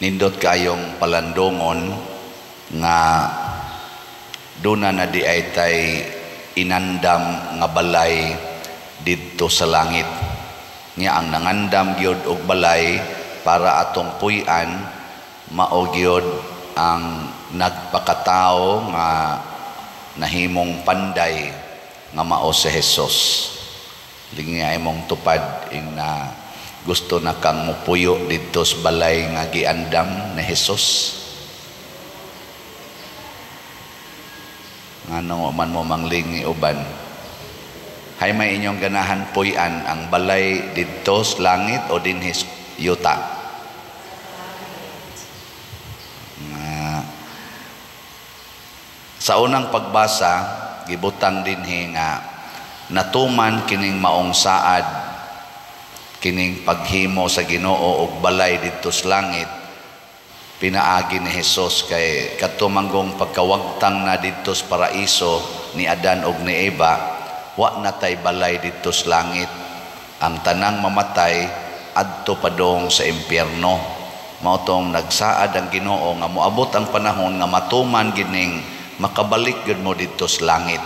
nindot kayong palandongon nga duna na di ay tay inandam nga balay didto sa langit. Nya ang nangandam gyud og balay para atong puy-an mao gyud ang nagpakatao nga nahimong panday nga mao si Jesus. Lingi ay mong tupad ing na gusto na kang mupuyo dito sa balay nga giandam ni Jesus. Ngano man mo manglingi uban. Hay may inyong ganahan puy-an ang balay dito sa langit o dinhi yuta. Sa unang pagbasa gibutang dinhi nga natuman kining maong saad kining paghimo sa Ginoo og balay didto sa langit. Pinaagi ni Jesus kay katumanggong pagkawagtang na didto sa paraiso ni Adan og ni Eva, wa na tay balay didto sa langit. Ang tanang mamatay adto padong sa impyerno. Mao tong nagsaad ang Ginoo nga moabot ang panahon nga matuman gining makabalik gyud mo didto sa langit.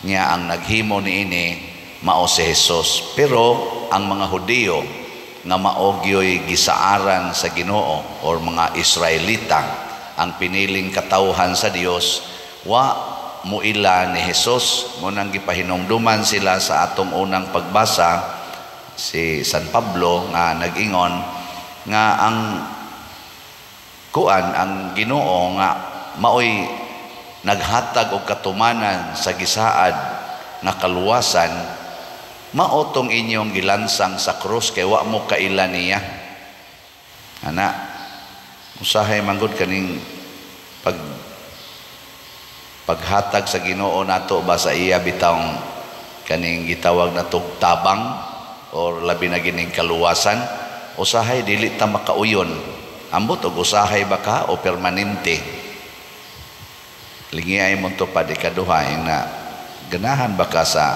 Nya ang naghimo niini mao si Jesus. Pero ang mga Hudiyo nga maogyoy gisaaran sa Ginoo or mga Israelita, ang piniling katawhan sa Dios, wa muila ni Jesus. Munang gipahinumduman sila sa atong unang pagbasa si San Pablo nga nag-ingon nga ang Ginoo nga maoy naghatag og katumanan sa gisaad nga kaluwasan, maotong inyong gilansang sa krus kay wa mo kaila niya. Ana, usahay manggod kaning paghatag sa Ginoo nato ba sa iya bitawng kaning gitawag na tabang or labi na gining kaluwasan. Usahay dili ta makauyon. Ambot og usahay ba ka o permanente. Lingi ay mo to pa di kaduha na ganahan ba ka sa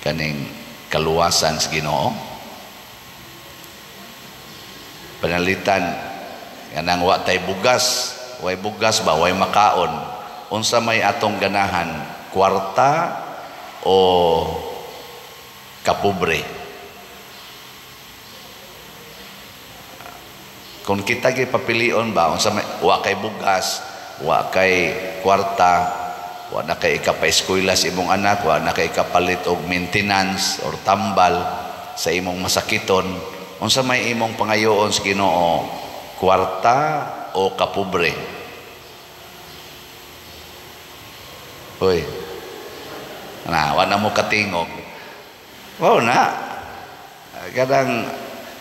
kaning kaluwasan sa Ginoo? Panalitan kanang wa tay bugas, way bugas ba, way makaon. Unsa may atong ganahan, kwarta o kapobre? Kung kita gi papilion ba unsa may wa kay bugas, wa kay kwarta, wa na kay ikapaeskwela sa imong anak, wa na kay ikapalit og maintenance or tambal sa imong masakiton, unsa may imong pangayoon sa Ginoo, kwarta o kapobre? Hoy, wa na mo katingog. Wow na. Kadang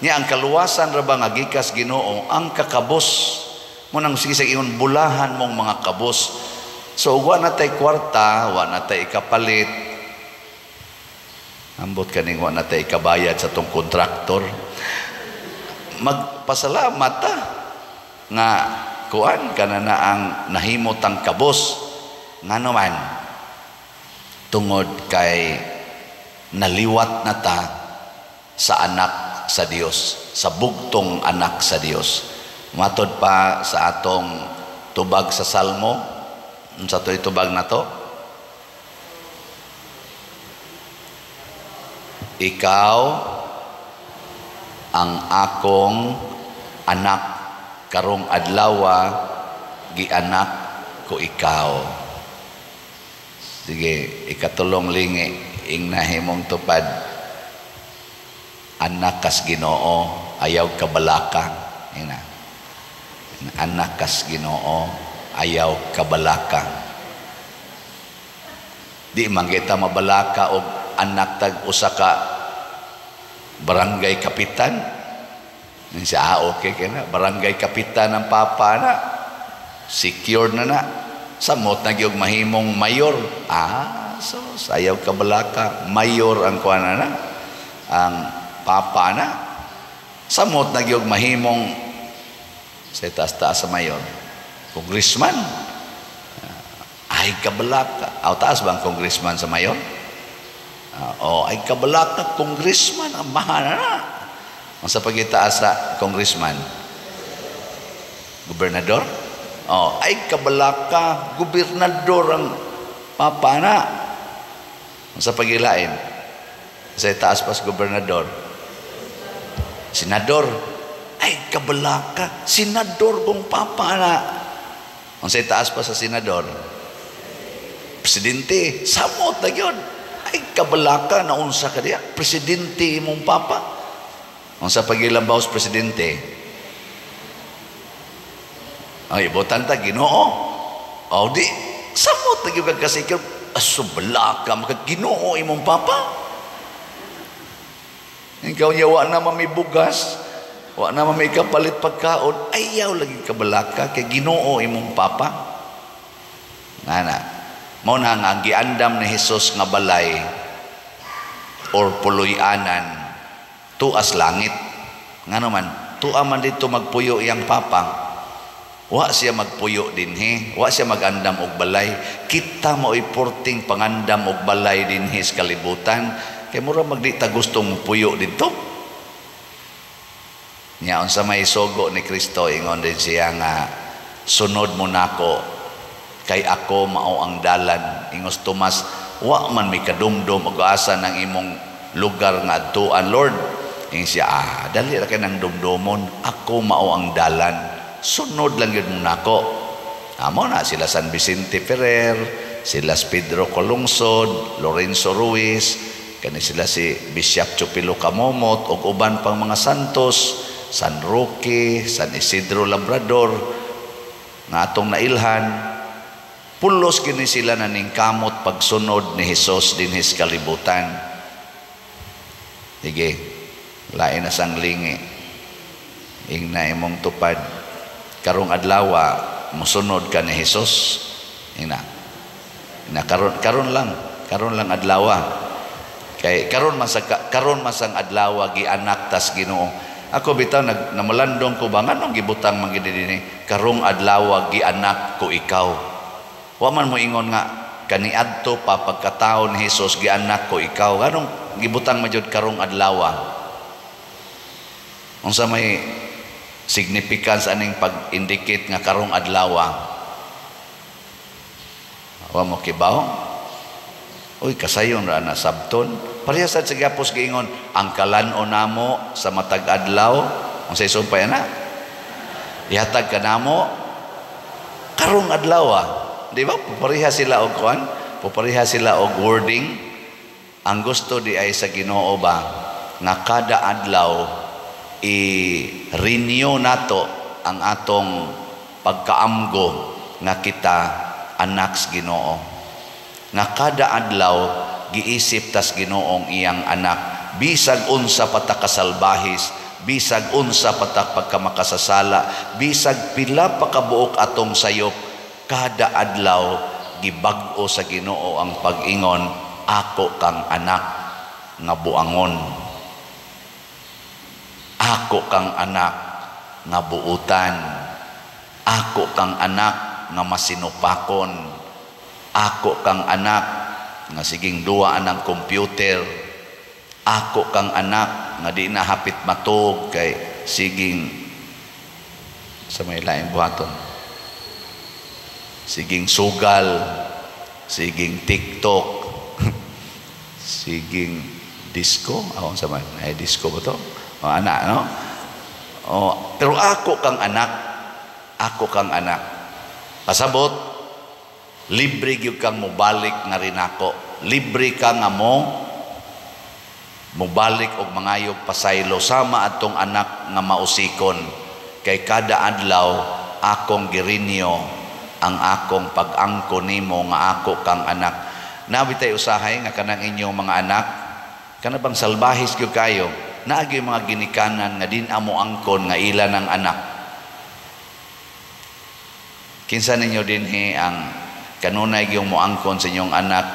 niya ang kaluwasan ra ba nga gikas Ginoo, ang kakabos mo nang sige sa iyon bulahan mong mga kabos. So wa na tay kwarta, wa na tay ikapalit, ambot kaning wa na tay ikabayad sa tong kontraktor, magpasalamat ta nga kuan kana na ang nahimot ang kabos. Ngano man tungod kay naliwat na ta sa anak sa Dios, sa bugtong anak sa Dios. Matod pa sa atong tubag sa Salmo, sa to itubag na to, ikaw ang akong anak, karong adlawa gianak ko ikaw. Sige, ikatulong lingi ing nahimong tupad, anak kas Ginoo ayaw kabalaka. Ina, anak kas Ginoo ayaw kabalaka. Di man kita mabalaka og anak tag usa ka barangay kapitan. Siya okay kena barangay kapitan ang papa na secure na samot na gyud mahimong mayor. So sayaw kabalaka, mayor ang kuana na ang papa na, samot na gyud mahimong sa taas-taas sa mayor, congressman. Ay kabalaka, taas bang congressman sa mayor? Ay kabalaka, congressman ang mahal na. Ang sa pagitaas sa congressman, Gobernador? Oh, ay kabalaka, gobernador ang papa na. Sa pagilain, sa taas pas gobernador. Senador, ay kabalaka, senador kong papa na. Sa taas pa sa senador. Presidente, samot na yun. Ay kabalaka, naunsa ka diya. Presidente mong papa. Sa pagilabaw sa presidente, ay ibutan ta Ginoo. O di, samot na yun kasi asubalaka, makaginoo imong papa. Ikaw niya, wa na mamibugas, wa na mamikapalit pagkaon, ayaw lagi kabalaka, kay Ginoo imong papa. Ngana, mao na nga giandam ni Hesus nga balay or puloy-anan tuas langit. Ngano man, tua man dito magpuyo iyang papa. Wa siya magpuyo dinhi, wa siya magandam og balay. Kita mo iporting pangandam og balay dinhi sa kalibutan, kay mura magdi ta gustong puyo dito. Nya unsa may sugo ni Kristo, ingon din siya nga sunod mo nako kay ako mao ang dalan. Ingos Tomas, wa man may kadumdum og asa ng imong lugar nga adtuan, Lord. Ing siya, dali ra kay nang dumdomon, ako mao ang dalan. Sunod lang yun muna ko. Amo na sila San Vicente Ferrer, sila Pedro Colungsod, Lorenzo Ruiz, kani sila si Bishop Chupilo Camomot o uban pang mga santos, San Roque, San Isidro Labrador, nga atong nailhan. Pulos kini sila na ning kamot pagsunod ni Hesus din his kalibutan. Sige, lain na sang lingi. Ingna imong tupad. Karong adlawa mosunod ka ni Hesus. Ina karon lang adlawa. Kay karon masang adlawa gianak tas Ginoo. Ako bitaw namalandong ko ba nganong gibutang man gid dinhi, karong adlawa gianak ko ikaw. Wa man mo ingon nga kaniadto pa pagkataon ni Hesus gianak ko ikaw. Nganong gibutang majud karong adlawa? Unsa may significance aning pag-indicate nga karong adlawa? Wa mo kibaw? Uy, kasayon ra na sabton. Parehas sa gapos giingon, ang kalan-o namo sa matag adlaw, unsay sumpay na? Ihatag ka namo karong adlaw. Di ba? Pareha sila og kuan, pareha sila og wording. Ang gusto di ay sa Ginoo ba nga kada adlaw i-renew nato ang atong pagkaamgo nga kita anak sa Ginoo. Nga kada adlaw giisip tas Ginoong iyang anak, bisag unsa patak kasalbahis, bisag unsa patak pagkamakasasala, bisag pila pa kabuok atong sayop, kada adlaw gibag-o sa Ginoo ang pag-ingon, ako kang anak nga buangon. Ako kang anak nga buutan. Ako kang anak nga masinupakon. Ako kang anak nga siging duwaan ng computer. Ako kang anak nga di na hapit matog kay siging sa may laing buhaton. Siging sugal, siging TikTok, siging disco. Ako sa man, ay disco ba to? O anak, no? O, pero ako kang anak. Ako kang anak. Pasabot, libre gyud kang mobalik nga rin ako. Libre ka nga mo mobalik og mangayog pasaylo sama atong anak nga mausikon. Kay kada adlaw akong girinyo ang akong pag-angko nimo nga ako kang anak. Nabitay usahay nga kanang inyong mga anak, kana bang salbahis gyud kayo? Naagi mga ginikanan nga din amo angkon nga ila ng anak. Kinsa ninyo dinhi ang kanunay gyung moangkon sa inyong anak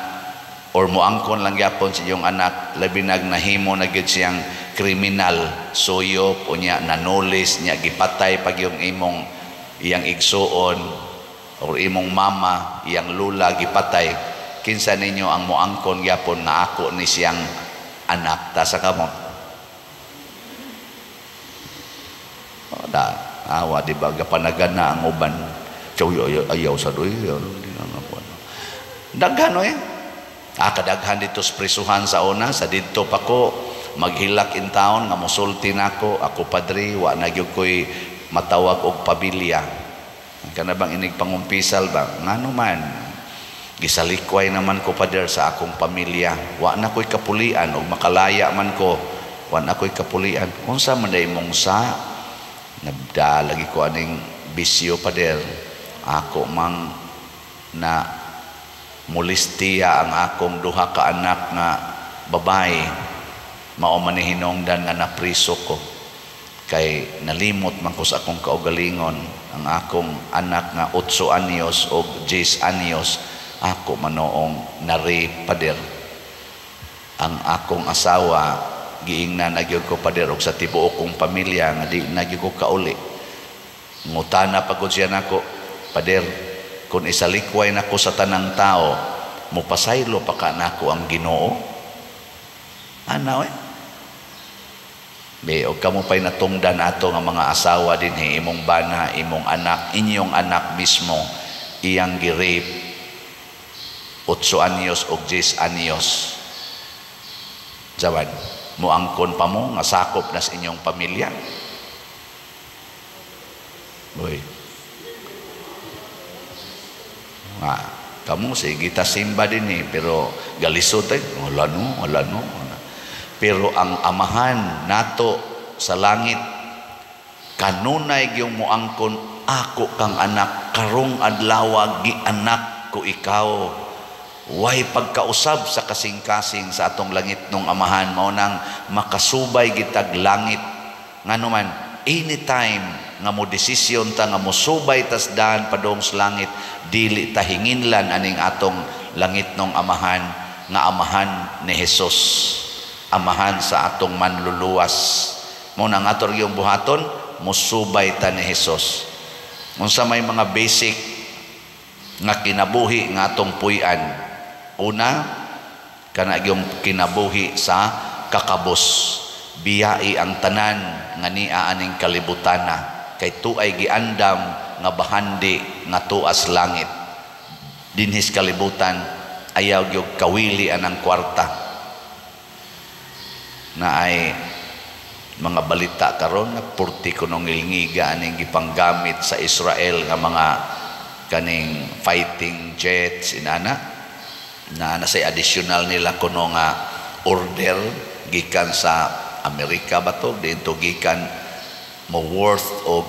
or moangkon lang gyapon sa inyong anak, labi nahimo na gyud siyang kriminal, suyop unya nanulis nya gipatay pag yung iyang igsuon or imong mama, iyang lula gipatay. Kinsa ninyo ang moangkon gyapon nga ako ni siyang anak? Tasa ka mo? Awa, di ba? Gapanagana ang uban. Ayaw sa doy. Daghan, eh. Kadaghan dito sa prisuhan sa una. Sa dito pa ko, maghilak in town, nga musulti na ako padri, wa na gyud ko'y matawag og pamilya. Kana bang inig pangumpisal ba? Ngano man, gisalikway naman ko pader sa akong pamilya. Wa na ko'y kapulian, og makalaya man ko, wa na ko'y kapulian. Unsa man day mong sa, nabda lagi ko aning bisyo pader. Ako mang na mulistiya ang akong duha ka anak nga babae. Mao man hinungdan nga napriso ko. Kay nalimot man ko sa akong kaugalingon. Ang akong anak nga 8 anyos o 10 anyos, ako manoong nari pader. Ang akong asawa, giingnan na gyud ko pader og sa tibuok kong pamilya nga di na gyud ko kauli. Ngutana pagod siya nako, pader, kung isalikway nako sa tanang tao, mupasaylo pa ka nako ang Ginoo. Ana, o kamo pa'y natungdan ato nga mga asawa din, imong bana, imong anak, inyong anak mismo, iyang gi-rape 8 anyos o 10 anyos. Jawan, muangkon pa mo nga sakop na sa inyong pamilya. Boy. Kamu sige ta simba din, pero galisod ay wala no. Pero ang amahan nato sa langit, kanunay gyung moangkon, ako kang anak, karong adlaw gianak ko ikaw. Way pagkausab sa kasing-kasing sa atong langit nung amahan, mao nang makasubay gitag langit. Ngano man, anytime nga mo desisyon ta nga mosubay tas daan padong sa langit, dili ta hinginlan aning atong langit nung amahan, nga amahan ni Hesus, amahan sa atong manluluwas. Mo nang ator yung buhaton, mosubay ta ni Hesus. Unsa may mga basic nga kinabuhi nga atong puy-an. Una, kana yung kinabuhi sa kakabos. Biyai ang tanan nga niya aning kalibutana, kay tuay giandam nga bahandi nga tuas langit. Dinhis kalibutan, ayaw yung kawili anang kwarta. Na ay mga balita karon nga purti kunong ilngiga aning gipanggamit sa Israel nga mga kaning fighting jets inana na say additional nila kuno nga order gikan sa Amerika ba to, dito gikan mo worth of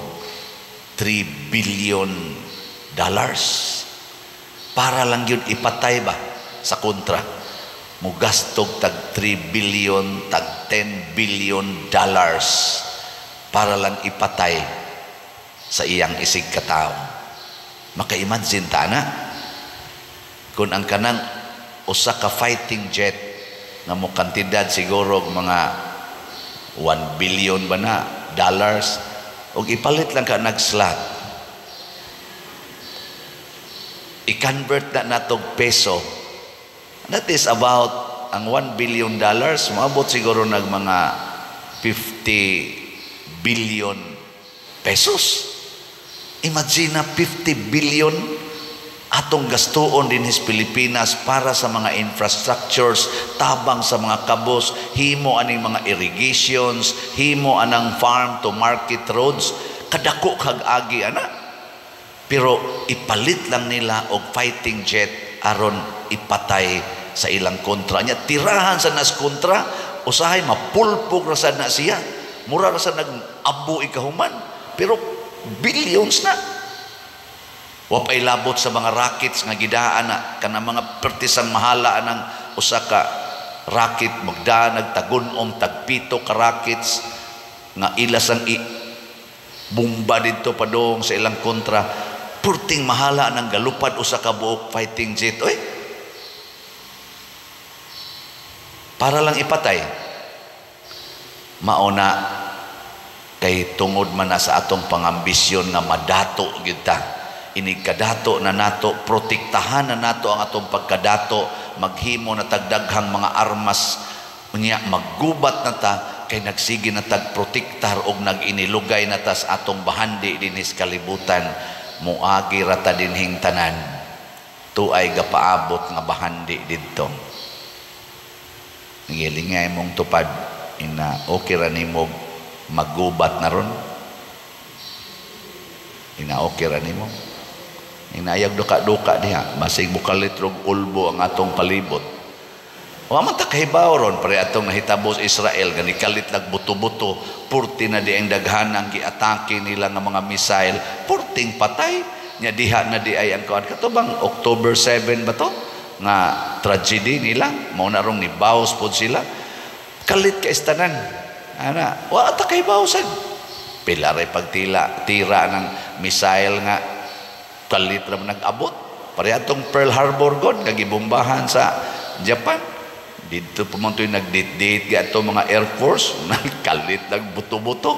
$3 billion para lang yun ipatay ba sa kontra. Mugastog tag 3 billion, tag 10 billion dollars para lang ipatay sa iyang isig katao. Maka-imagine ta na kung ang kanang usa ka fighting jet nga mo kantidad siguro mga 1 billion ba na dollars, og ipalit lang ka nag-slot, i-convert na natog peso. That is about ang $1 billion, maabot siguro nag mga 50 billion pesos. Imagine na 50 billion atong gastuon din sa Pilipinas para sa mga infrastructures, tabang sa mga kabos, himo aning mga irrigations, himo anang farm to market roads, kadako kag agi ana. Pero ipalit lang nila og fighting jet aron ipatay sa ilang kontra niya. Tirahan sa nas kontra, usahay mapulpog ra sad na siya. Mura ra sad nag-abo ikahuman. Pero billions na. Wa pay labot sa mga rockets nga gidaan na kana mga pertisang mahala ng usa ka rocket magdaan nagtagun-om tagpito ka rockets nga ilas ang bomba dito padong sa ilang kontra. Purting mahala ng galupad usa ka buok fighting jet. Oy, para lang ipatay. Mauna kay tungod man na sa atong pangambisyon nga madato gyud ta. Inig kadato na nato, protektahan na nato ang atong pagkadato, maghimo na tagdaghang mga armas, unya maggubat na ta kay nagsige na tagprotektar og nag-inilugay na tas atong bahandi dinis kalibutan, muagi rata dinhing tanan tuay gapaabot nga bahandi didto. Ngilingay mong tupad ina okay ra nimo maggubat na ron, ina okay ra nimo inayag duka-duka diha basig bukalit rog ulbo ang atong palibot. Wa man ta kahibaw ron pare atong nahitabo sa Israel gani kalit lag buto-buto, purti na di ang daghanang giatake nila nga mga missile, purting patay nya diha na di ay ang kuan katubang October 7 ba to nga tragedy nila, mao na rong nibaws pod sila, kalit ka istanan ana wa ta kahibaw sad pila ray pagtila tira ng missile nga kalit ra nag-abot pare atong Pearl Harbor god nga gibombahan sa Japan. Dito pumuntoy nagdit-dit gato mga Air Force kalit nagbuto-buto,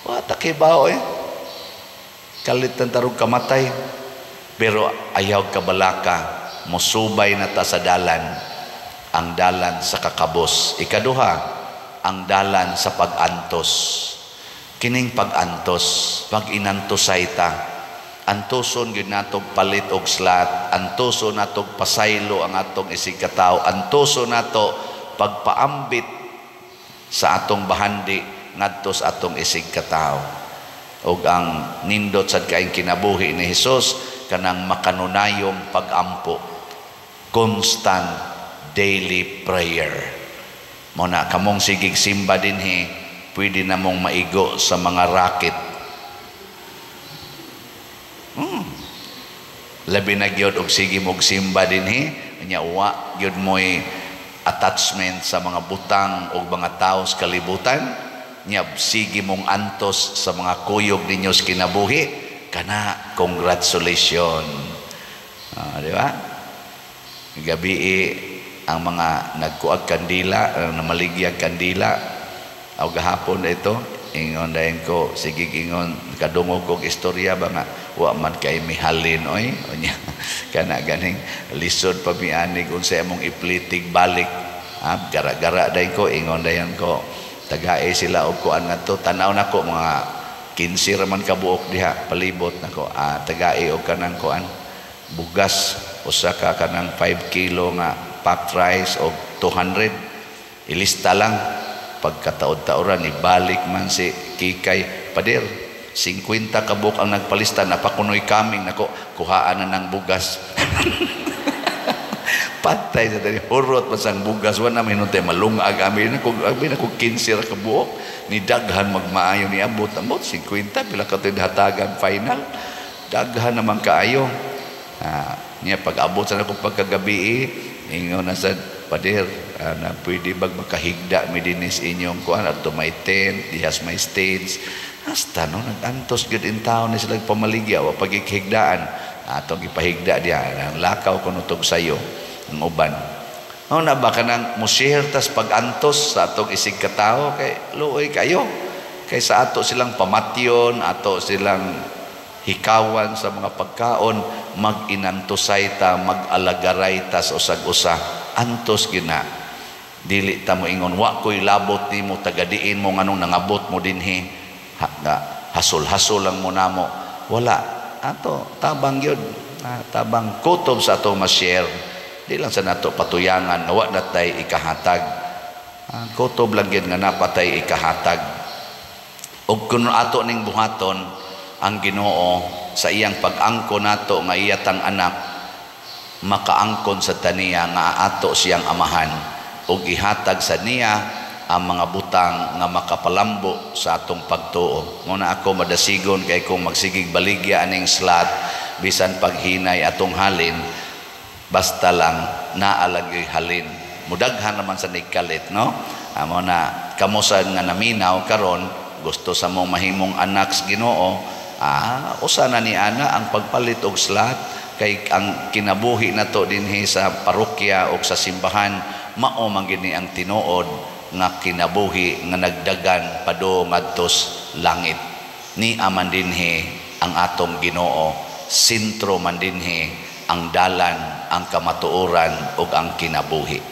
wa ta kahibaw kalit ng tarong kamatay. Pero ayaw kabalaka musubay na ta sa dalan, ang dalan sa kakabos. Ikaduha, ang dalan sa pag-antos. Kining pag-antos, pag inantosay ta, antuson gyud natog palit og slat, antuson natog pasaylo ang atong isig katawo, antuson nato pagpaambit sa atong bahandi ngadto sa atong isig katawo. Og ang nindot sad kaayong kinabuhi ni Hesus kanang makanunayong pag-ampo, constant daily prayer. Mo na kamong sigig simba dinhi, pwede na mong maigo sa mga racket. Labi na gyud og sige mog simba dinhi, nya wa gyud moy attachment sa mga butang o mga tao sa kalibutan, nya sige mong antos sa mga kuyog ninyo sa kinabuhi, kana congratulations. Di ba? Gabi ang mga nagkuag kandila, na maligyag kandila, o gahapon ito, ingon dayon ko, sige ingon, kadungog kong istorya ba nga, wa man kay mihalin, oy, onya, kana ganing, lisod pa mianig, unsa among iplitig balik, gara-gara dayon ko, ingon dayon ko, tagae sila og kuan ngadto, tanaw nako mga 15 ra man kabuok diha, palibot nako, tagae og kanang kuan, bugas, usa ka kanang 5 kilo nga packed rice og 200, ilista lang, pagkataod-taoran ibalik man si Kikay, pader 50 kabuk ang nagpalista, napakunoy kaming nako, kuhaan na ng bugas. Patay sa dali, hurot masang bugas, wala namin nung tayo malungag amin ako 15 ra kabuok, ni daghan magmaayo ni abot 50, pila ka tayo hatagan final, daghan naman kaayo. Niya pag-abot sa akong pagkagabi, ingon na sa pader, na pwede bag makahigda mi dinis inyong kuan at may tent, dihas may stage. Hasta no nag-antos gud in town ni sila pamaligya o pagikihigdaan atong ipahigda diha ang lakaw kuno tog sayo ang uban. Na ba kanang mo-share tas pag-antos sa atong isig katawo kay luoy kayo, kay sa ato silang pamatyon, ato silang hikawan sa mga pagkaon, mag-inantosay ta, mag-alagaray ta sa usag-usa, antos gina. Dili ta mo ingon, wa ko'y labot ni mo, tagadiin mo nganong nangabot mo dinhi, hasol-hasol lang mo na mo. Wala. Ato, tabang yun. Tabang kutob sa ato ma-share. Di lang sa nato patuyangan, wa natay ikahatag. Kutob lang yun nga napatay ikahatag. O kung ato ning buhaton, ang Ginoo sa iyang pag-angko nato nga iyatang anak, makaangkon sa taniya nga ato siyang amahan, ug ihatag sa niya ang mga butang nga makapalambo sa atong pagtuo. Muna ako madasigon kay kung magsigig baligya aning slat, bisan paghinay atong halin, basta lang naalagay halin. Mudaghan naman sa nigkalit, no? Amo na kamusan nga naminaw karon, gusto sa mong mahimong anak sa Ginoo, usa na ni ana ang pagpalit og slat, kay ang kinabuhi nato dinhi sa parokya o sa simbahan, mao man gini ang tinuod nga kinabuhi nga nagdagan padung adtos langit. Ni aman dinhi ang atong Ginoo, sentro man dinhi ang dalan, ang kamatuoran ug ang kinabuhi.